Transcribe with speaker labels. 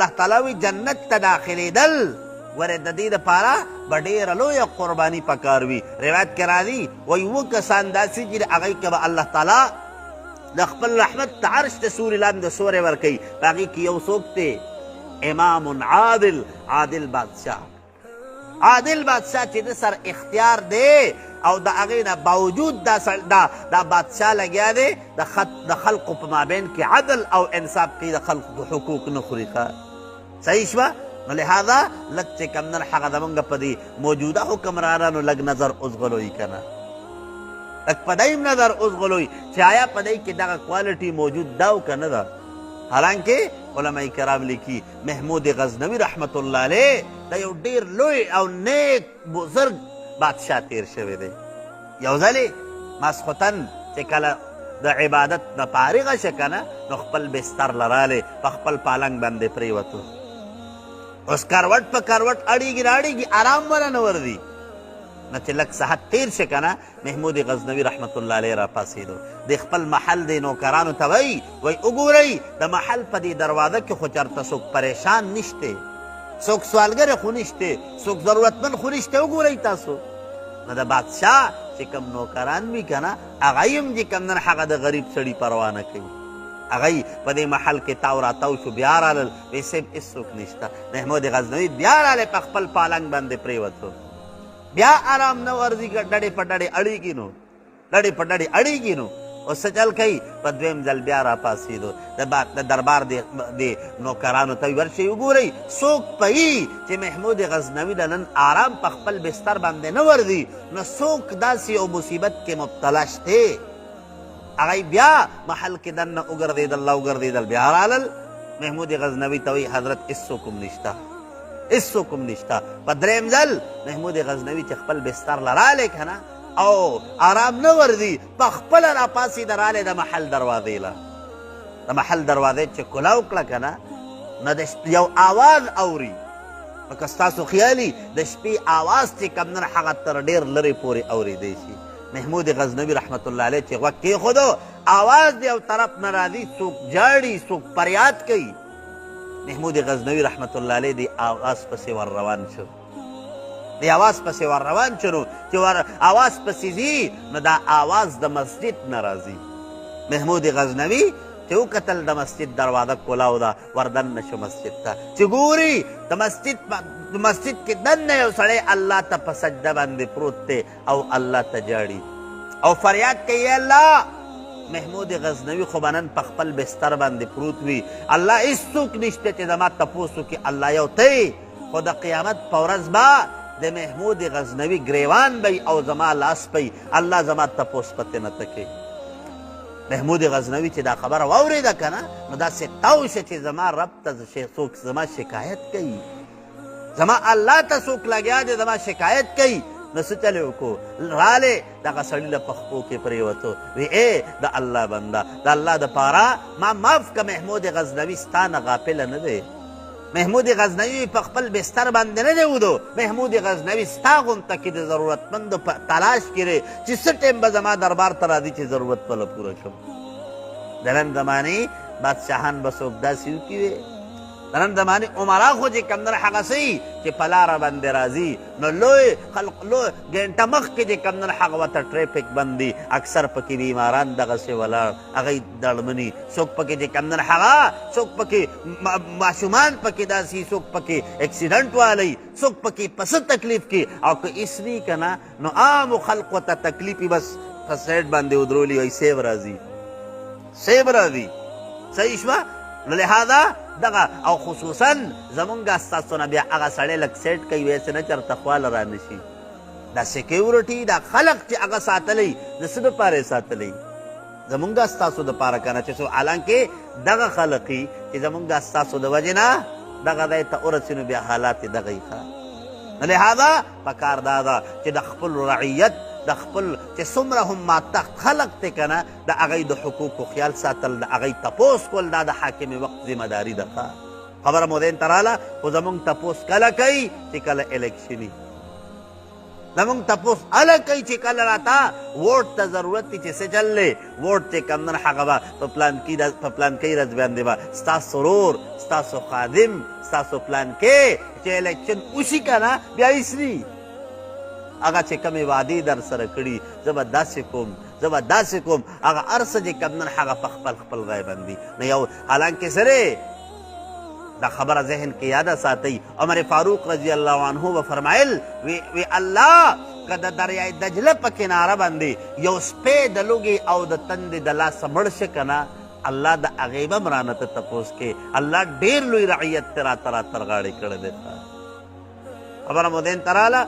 Speaker 1: الله تعالی وی جنت ته داخلېدل ورې د دې دپاره به ډېره لویه قرباني پکار وي. روایت کې راځي وایي اووه کسان داسې چې د هغوی کې به الله تعالی د خپل رحمت د عرش د سوري لاندې سوری ورکوي. په هغې کې یو څوک دی امام عادل، عادل بادشاه. عادل بادشاه چې د سر اختیار دی او د هغې نه باوجود دا بادشاه لګیا دی د خلقو په مابین کې عدل او انصاف کوي، د خلقو حقوق نه خوري. صحیح شوه؟ نو لہذا لږ چې کم نن هغه زمونږ په دې موجوده حکمرانانو لږ نظر اوسغلوي که نه، لږ په دیم نظر اوسغلوي چې آیا په دې کې دغه کوالټي موجود ده او که نه ده. حالانکه علماء کرام لیکي محمود غزنوي رحمت الله علیه دا یو ډېر لوی او نیک بزرګ بادشاه تیر شوی دی. یو ځلې ماسخوتن چې کله د عبادت نه فارغه شه که نه نو خپل بستر لرالی په خپل پالنګ باندې پرېوتو. اوس کروټ په کروټ اړیږي راړیږي، آرام وله نه ورځي. نه چې لږ صحت تیر شه که نه محمود غزنوي رحمت الله علیه راپاڅېدو. د خپل محل د نوکرانو ته وایي وګورئ د محل په دې دروازه کې خو چېرته څوک پریشان نشته، څوک سوالګر خو نشته، څوک ضرورتمند خو نشته، وګورئ تاسو. نو د بادشاه چې کوم نوکران وي که نه هغه هم چې کوم نن هغه د غریب سړي پروا نه کوي. هغوی په دې محل کې تاو راتاو شو، بیا رالل وایي صاحب هېڅوک نشته. محمود غزنوي بیا رالی په خپل پالنګ باندې پرېوتو. بیا آرام نه ورځي که ډډې په ډډې اړیږي نو ډډې په ډډې اړیږي نو اوس څه چل کوي. په دویم ځل بیا راپاڅېدو، د دربار د نوکرانو ته ورشئ وګورئ څوک پوهي چې محمود غزنوي د نن آرام په خپل بستر باندې نه ورځي، نو څوک داسې یو مصیبت کې مبتلا شته. هغوی بیا محل کې دننه وګرځېدل بیا رالل. محمود غزنوي ته وایي حضرت هېڅوک هم نشته، هېڅوک هم نشته. په درېیم ځل محمود غزنوي چې خپل بستر لرالی که نه او آرام نه ورځي په خپله راپاڅېده رالی د محل دروازې له. د محل دروازې چې کلاو کړه که نه نو د یو آواز اوري. لکه ستاسو خیالي د شپې آواز چې کوم نن هغه تر ډېر لرې پورې اورېدی شي. محمود غزنوي رحمت الله علیه چې غوږ کېښودو آواز د یو طرف نه راځي، څوک جاړي څوک فریاد کوي. محمود غزنوي رحمت الله علیه د آواز پسې ور روان شو، د آواز پسې ور روان شو. نو چې آواز پسې ځي نو دا آواز د مسجد نه راځي. محمود غزنوي چې وکتل د مسجد دروازه کلاو ده، ور دننه شو مسجد ته. چې ګوري د مسجد کې دننه یو سړی الله ته په سجده باندې پروت دی او الله ته جاړي او فریاد کوي الله. محمود غزنوي خو به نن په خپل بستر باندې پروت وي، الله هېڅوک نشته چې زما تپوس وکړي، الله یو تی. خو د قیامت په ورځ به د محمود غزنوي ګریوان به او زما لاس به الله زما تپوس پتې نه تکوي. محمود غزنوي چې دا خبره واورېده که نه نو داسې تاو شه چې زما رب ته څوک زما شکایت کوي، زما الله ته څوک لګیا دی زما شکایت کوي. نو څه چلې وکړو رالی دغه سړي له پښپو کې پرېوتو وی ای د الله بنده د الله دپاره ما معاف که محمود غزنوي ستا نه غافله نه دی. محمود غزنوي په خپل بستر باندې نه دی ودو، محمود غزنوي ستا غونته کې د ضرورتمندو په تلاش کې دی چې څه ټایم به زما دربار ته راځي چې ضرورت بله پوره کړم. د نن زمانې بادشاهان به څوک داسې وکړي وی، د نن زمانې عمرا خو چې کوم نن هغه څه چې په لاره باندې راځي نو لوی خلق لوی ګنټه مخکې چې کوم نن هغه ورته ټریفک بندي، اکثر پکې بیماران دغسې ولاړ هغوی دړمني، څوک پکې چې کوم نن هغه څوک پکې ماشومان پکې داسې، څوک پکې اکسیډنټ والی، څوک پکې په څه تکلیف کې او که هېڅ وي که نه نو عامو خلقو ته تکلیف یې بس په سایډ باندې ودرولي وایي سیب راځي سیب راځي. صحیح شوه؟ نو لہذا دغه او خصوصا زمونږ ستاسو نه بیا هغه سړی لږ سیټ کوي ویسې نه چېرته خواله را نه شي. دا سیکیورټي دا خلق چې هغه ساتلی د څه دپاره یې ساتلی؟ زمونږ ستاسو دپاره که نه چې څو حالانکې دغه خلق یي چې زمونږ ستاسو د وجې نه دغه ځای ته ورسي نو بیا حالات یې دغه یي. نو لہذا پکار دا ده چې د خپل رعیت د خپل چې څومره هم ماتحت خلق دی که نه د هغوی د حقوقو خیال ساتل، د هغوی تپوس کول دا د حاکم وقت ذمهداري ده. خبره مو ذهن ته راله. خو زمونږ تپوس کله کوي چې کله الیکشن وي، زمونږ تپوس هله کوي چې کله راته ووټ ته ضرورت دی چې څه چل دی ووټ چې کوم نن هغه به په پلانکۍ ورځ باندې به ستاسو ورور ستاسو خادم ستاسو پلان کې چې الیکشن وشي که نه بیا ایسري هغه چې کمې وعدې در سره کړي زه به داسې کوم هغه هر څه چې کوم نن هغه په خپل ځای باندې نه یو حالانکې سره دا خبره ذهن کې یاده ساتئ عمر فاروق رضی الله عنه به فرمایل وی الله که د دریای دجله په کناره باندې یو سپی د لوږې او د تندې د لاسه مړ شه که نه الله د هغې به م رانه ته تپوس کې الله ډېر لوی رعیت تې راته راترغاړې کړی دی خبره مو دین ته راله